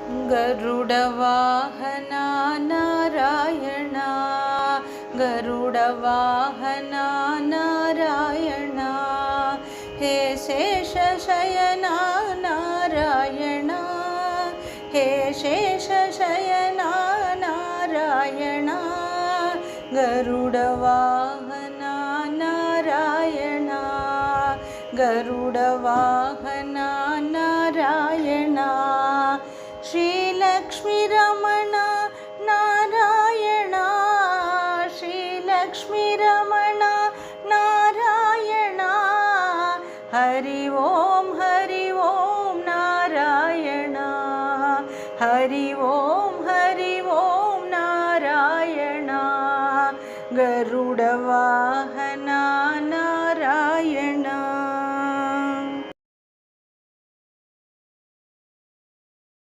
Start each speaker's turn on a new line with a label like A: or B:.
A: गरुडवाहना नारायणा गरुडवाहना नारायणा हे शेषशयना नारायणा हे शेषशयना नारायणा गरुडवाहना नारायणा गरुडवाहना नारायणा श्रीलक्ष्मीरमण नारायणा श्रीलक्ष्मीरमण नारायणा हरि ओं नारायणा हरि ओं नारायणा गरुडवा